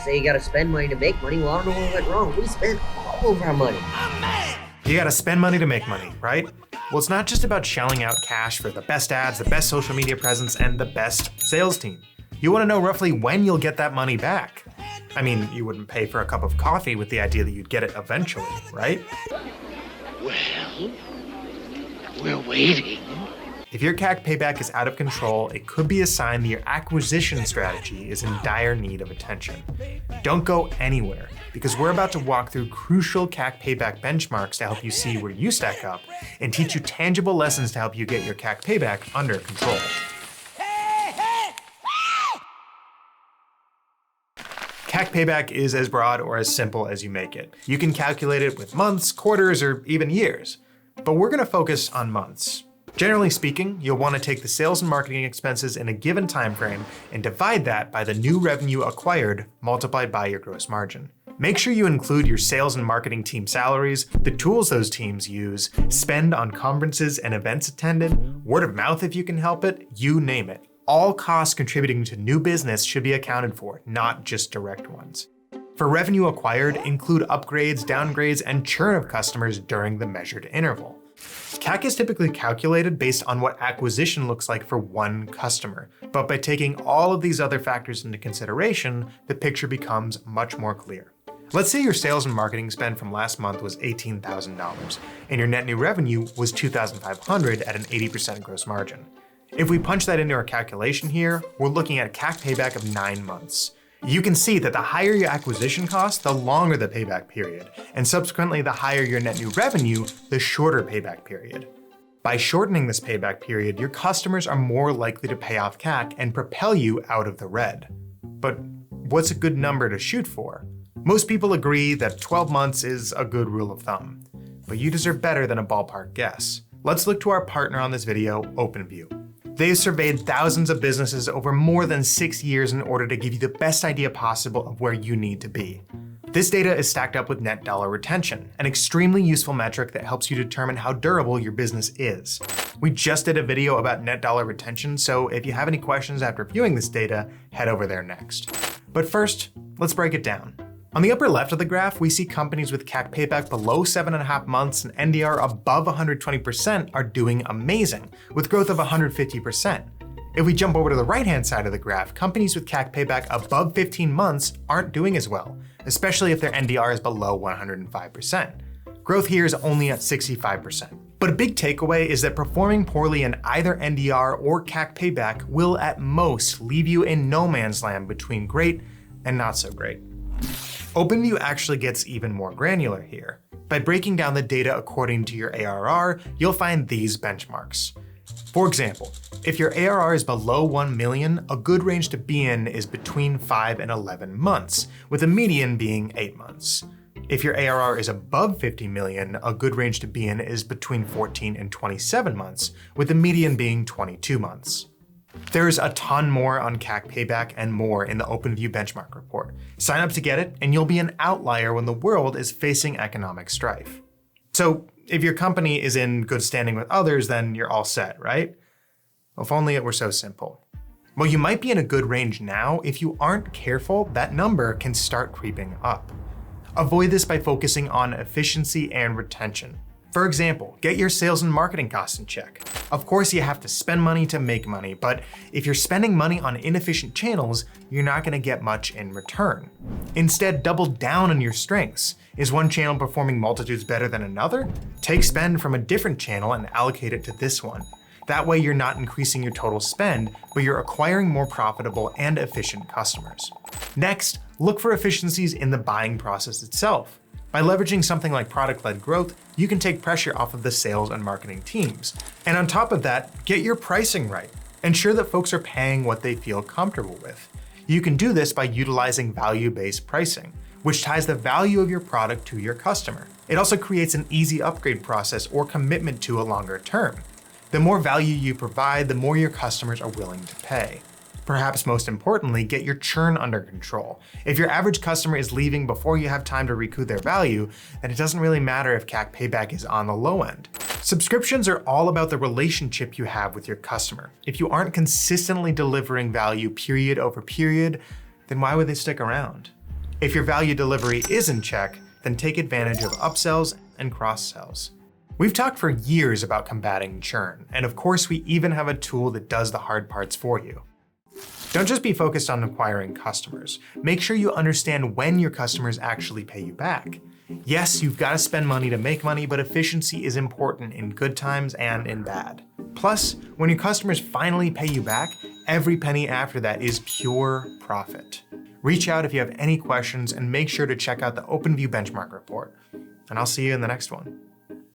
say you gotta spend money to make money. Well, I don't know what went wrong. We spent all of our money. You gotta spend money to make money, right? Well, it's not just about shelling out cash for the best ads, the best social media presence, and the best sales team. You wanna know roughly when you'll get that money back. I mean, you wouldn't pay for a cup of coffee with the idea that you'd get it eventually, right? Well, we're waiting. If your CAC payback is out of control, it could be a sign that your acquisition strategy is in dire need of attention. Don't go anywhere, because we're about to walk through crucial CAC payback benchmarks to help you see where you stack up and teach you tangible lessons to help you get your CAC payback under control. CAC payback is as broad or as simple as you make it. You can calculate it with months, quarters, or even years. But we're gonna focus on months. Generally speaking, you'll want to take the sales and marketing expenses in a given time frame and divide that by the new revenue acquired multiplied by your gross margin. Make sure you include your sales and marketing team salaries, the tools those teams use, spend on conferences and events attended, word of mouth if you can help it, you name it. All costs contributing to new business should be accounted for, not just direct ones. For revenue acquired, include upgrades, downgrades, and churn of customers during the measured interval. CAC is typically calculated based on what acquisition looks like for one customer, but by taking all of these other factors into consideration, the picture becomes much more clear. Let's say your sales and marketing spend from last month was $18,000, and your net new revenue was $2,500 at an 80% gross margin. If we punch that into our calculation here, we're looking at a CAC payback of 9 months. You can see that the higher your acquisition cost, the longer the payback period, and subsequently the higher your net new revenue, the shorter payback period. By shortening this payback period, your customers are more likely to pay off CAC and propel you out of the red. But what's a good number to shoot for? Most people agree that 12 months is a good rule of thumb, but you deserve better than a ballpark guess. Let's look to our partner on this video, OpenView. They've surveyed thousands of businesses over more than 6 years in order to give you the best idea possible of where you need to be. This data is stacked up with net dollar retention, an extremely useful metric that helps you determine how durable your business is. We just did a video about net dollar retention, so if you have any questions after viewing this data, head over there next. But first, let's break it down. On the upper left of the graph, we see companies with CAC payback below 7.5 months and NDR above 120% are doing amazing, with growth of 150%. If we jump over to the right-hand side of the graph, companies with CAC payback above 15 months aren't doing as well, especially if their NDR is below 105%. Growth here is only at 65%. But a big takeaway is that performing poorly in either NDR or CAC payback will at most leave you in no man's land between great and not so great. OpenView actually gets even more granular here. By breaking down the data according to your ARR, you'll find these benchmarks. For example, if your ARR is below 1 million, a good range to be in is between 5 and 11 months, with a median being 8 months. If your ARR is above 50 million, a good range to be in is between 14 and 27 months, with the median being 22 months. There's a ton more on CAC payback and more in the OpenView benchmark report. Sign up to get it, and you'll be an outlier when the world is facing economic strife. So if your company is in good standing with others, then you're all set, right? Well, if only it were so simple. Well, you might be in a good range now. If you aren't careful, that number can start creeping up. Avoid this by focusing on efficiency and retention. For example, get your sales and marketing costs in check. Of course, you have to spend money to make money, but if you're spending money on inefficient channels, you're not going to get much in return. Instead, double down on your strengths. Is one channel performing multitudes better than another? Take spend from a different channel and allocate it to this one. That way, you're not increasing your total spend, but you're acquiring more profitable and efficient customers. Next, look for efficiencies in the buying process itself. By leveraging something like product-led growth, you can take pressure off of the sales and marketing teams. And on top of that, get your pricing right. Ensure that folks are paying what they feel comfortable with. You can do this by utilizing value-based pricing, which ties the value of your product to your customer. It also creates an easy upgrade process or commitment to a longer term. The more value you provide, the more your customers are willing to pay. Perhaps most importantly, get your churn under control. If your average customer is leaving before you have time to recoup their value, then it doesn't really matter if CAC payback is on the low end. Subscriptions are all about the relationship you have with your customer. If you aren't consistently delivering value period over period, then why would they stick around? If your value delivery is in check, then take advantage of upsells and cross-sells. We've talked for years about combating churn, and of course we even have a tool that does the hard parts for you. Don't just be focused on acquiring customers. Make sure you understand when your customers actually pay you back. Yes, you've got to spend money to make money, but efficiency is important in good times and in bad. Plus, when your customers finally pay you back, every penny after that is pure profit. Reach out if you have any questions and make sure to check out the OpenView benchmark report. And I'll see you in the next one.